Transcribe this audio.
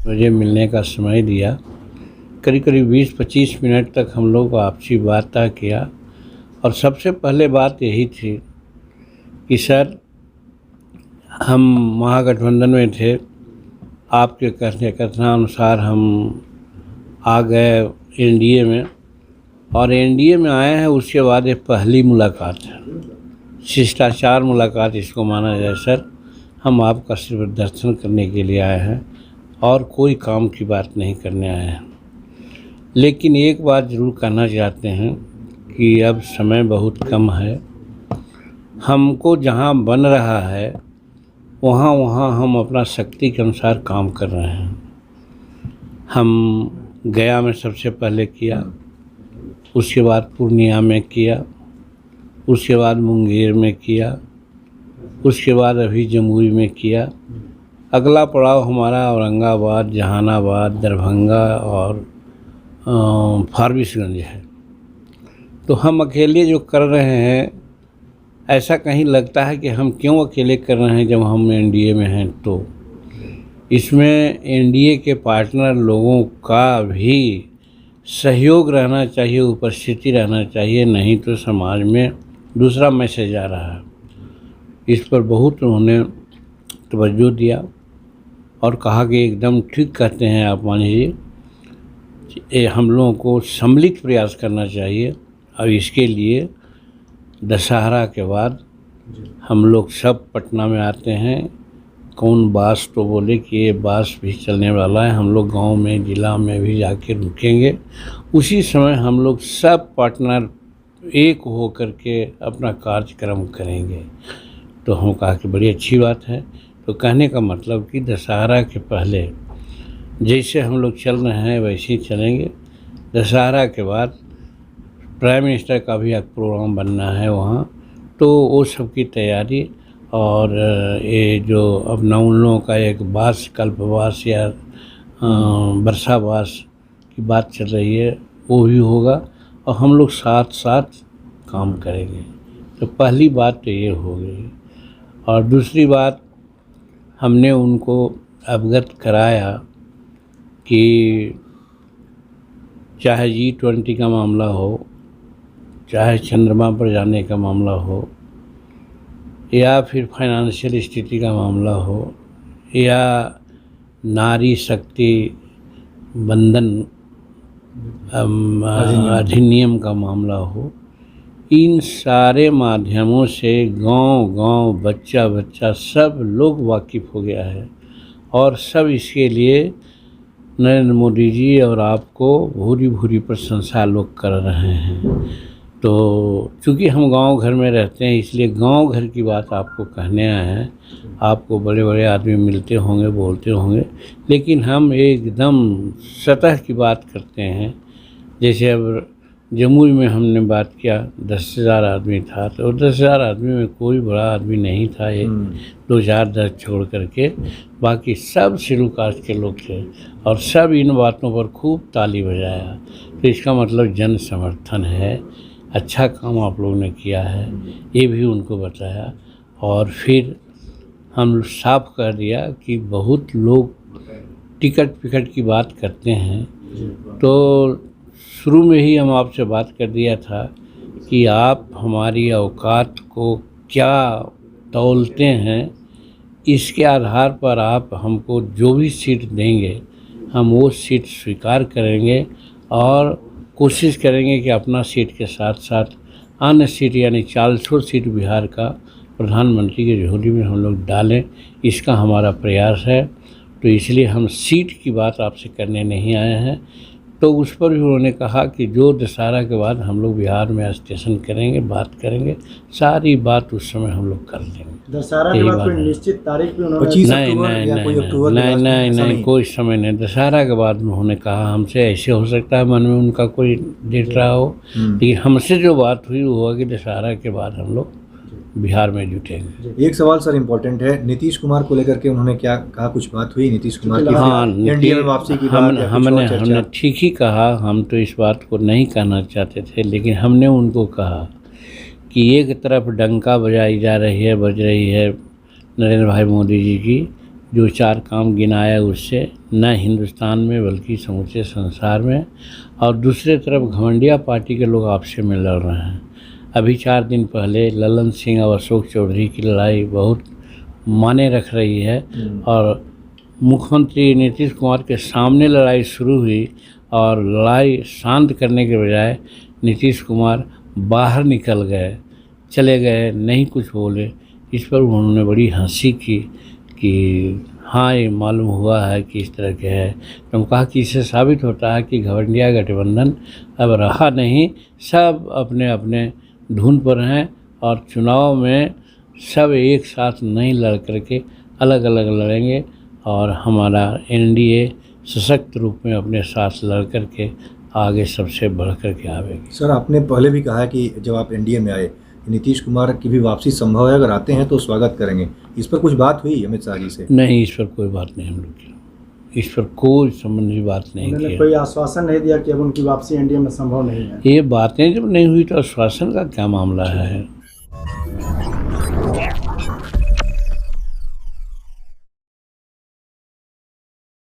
मुझे मिलने का समय दिया। करीब करीब 20-25 मिनट तक हम लोग आपसी वार्ता किया और सबसे पहले बात यही थी कि सर, हम महागठबंधन में थे, आपके कथनानुसार हम आ गए एनडीए में, और एनडीए में आए हैं उसके बाद ये पहली मुलाकात है, शिष्टाचार मुलाकात इसको माना जाए। सर, हम आपका सिर्फ दर्शन करने के लिए आए हैं और कोई काम की बात नहीं करने आए हैं। लेकिन एक बात ज़रूर कहना चाहते हैं कि अब समय बहुत कम है, हमको जहाँ बन रहा है वहाँ हम अपना शक्ति के अनुसार काम कर रहे हैं। हम गया में सबसे पहले किया, उसके बाद पूर्णिया में किया, उसके बाद मुंगेर में किया, उसके बाद अभी जमुई में किया। अगला पड़ाव हमारा औरंगाबाद, जहानाबाद, दरभंगा और फारबिसगंज है। तो हम अकेले जो कर रहे हैं, ऐसा कहीं लगता है कि हम क्यों अकेले कर रहे हैं जब हम एनडीए में हैं। तो इसमें एनडीए के पार्टनर लोगों का भी सहयोग रहना चाहिए, उपस्थिति रहना चाहिए, नहीं तो समाज में दूसरा मैसेज आ रहा है। इस पर बहुत उन्होंने तवज्जो दिया और कहा कि एकदम ठीक कहते हैं आप मानी जी, हम लोगों को सम्मिलित प्रयास करना चाहिए। और इसके लिए दशहरा के बाद हम लोग सब पटना में आते हैं। कौन बास तो बोले कि ये बास भी चलने वाला है, हम लोग गांव में, ज़िला में भी जाके रुकेंगे। उसी समय हम लोग सब पार्टनर एक हो करके अपना कार्यक्रम करेंगे। तो हम कहा कि बड़ी अच्छी बात है। तो कहने का मतलब कि दशहरा के पहले जैसे हम लोग चल रहे हैं वैसे ही चलेंगे। दशहरा के बाद प्राइम मिनिस्टर का भी एक प्रोग्राम बनना है वहाँ, तो वो सब की तैयारी। और ये जो अब न उन लोगों का एक बास, कल्पवास या वर्षावास की बात चल रही है, वो भी होगा और हम लोग साथ साथ काम करेंगे। तो पहली बात तो ये हो गई। और दूसरी बात, हमने उनको अवगत कराया कि चाहे G20 का मामला हो, चाहे चंद्रमा पर जाने का मामला हो, या फिर फाइनेंशियल स्थिति का मामला हो, या नारी शक्ति बंधन अधिनियम का मामला हो, इन सारे माध्यमों से गांव-गांव, बच्चा सब लोग वाकिफ़ हो गया है। और सब इसके लिए नरेंद्र मोदी जी और आपको भूरी प्रशंसा लोग कर रहे हैं। तो चूँकि हम गांव घर में रहते हैं, इसलिए गांव घर की बात आपको कहने आए हैं। आपको बड़े आदमी मिलते होंगे, बोलते होंगे, लेकिन हम एकदम सतह की बात करते हैं। जैसे अब जमुई में हमने बात किया, 10,000 आदमी था, तो 10,000 आदमी में कोई बड़ा आदमी नहीं था, ये 2-4 10 छोड़ करके बाकी सब शेड्यूल कास्ट के लोग थे और सब इन बातों पर खूब ताली बजाया। तो इसका मतलब जन समर्थन है, अच्छा काम आप लोगों ने किया है, ये भी उनको बताया। और फिर हम साफ कर दिया कि बहुत लोग टिकट की बात करते हैं, तो शुरू में ही हम आपसे बात कर दिया था कि आप हमारी औकात को क्या तौलते हैं, इसके आधार पर आप हमको जो भी सीट देंगे हम वो सीट स्वीकार करेंगे और कोशिश करेंगे कि अपना सीट के साथ साथ अन्य सीट यानी 400 सीट बिहार का प्रधानमंत्री की झोली में हम लोग डालें, इसका हमारा प्रयास है। तो इसलिए हम सीट की बात आपसे करने नहीं आए हैं। तो उस पर भी उन्होंने कहा कि जो दशहरा के बाद हम लोग बिहार में स्टेशन करेंगे, बात करेंगे, सारी बात उस समय हम लोग कर लेंगे। दशहरा के बाद कोई निश्चित तारीख भी उन्होंने नहीं, कोई समय नहीं। दशहरा के बाद उन्होंने कहा हमसे, ऐसे हो सकता है मन में उनका कोई डेट रहा हो, लेकिन हमसे जो बात हुई वो हुआ कि दशहरा के बाद हम लोग बिहार में जुटेंगे। एक सवाल सर इम्पोर्टेंट है, नीतीश कुमार को लेकर के उन्होंने क्या कहा, कुछ बात हुई नीतीश कुमार की? हाँ, एनडीए में वापसी की बात, हमने ठीक ही कहा। हम तो इस बात को नहीं कहना चाहते थे, लेकिन हमने उनको कहा कि एक तरफ डंका बज रही है नरेंद्र भाई मोदी जी की जो 4 काम गिनाया उससे न हिंदुस्तान में बल्कि समूचे संसार में। और दूसरे तरफ घमंडिया पार्टी के लोग आपसे में लड़ रहे हैं। अभी 4 दिन पहले ललन सिंह और अशोक चौधरी की लड़ाई बहुत माने रख रही है और मुख्यमंत्री नीतीश कुमार के सामने लड़ाई शुरू हुई और लड़ाई शांत करने के बजाय नीतीश कुमार बाहर निकल गए, चले गए, नहीं कुछ बोले। इस पर उन्होंने बड़ी हंसी की कि हाँ ये मालूम हुआ है कि इस तरह के है। तो हम कहा कि इससे साबित होता है कि घमंडिया गठबंधन अब रहा नहीं, सब अपने अपने धुन पर हैं और चुनाव में सब एक साथ नहीं लड़ करके अलग अलग लड़ेंगे और हमारा एनडीए सशक्त रूप में अपने साथ लड़ करके आगे सबसे बढ़ करके आवेगी। सर, आपने पहले भी कहा कि जब आप एनडीए में आए नीतीश कुमार की भी वापसी संभव है, अगर आते हैं तो स्वागत करेंगे। इस पर कुछ बात हुई अमित शाह जी से? नहीं, इस पर कोई बात नहीं हम लोग की, इस पर कोई संबंधी बात नहीं उन्होंने की। कोई आश्वासन नहीं दिया कि अब उनकी वापसी एनडीए में संभव नहीं है। ये बातें जब नहीं हुई तो आश्वासन का क्या मामला है।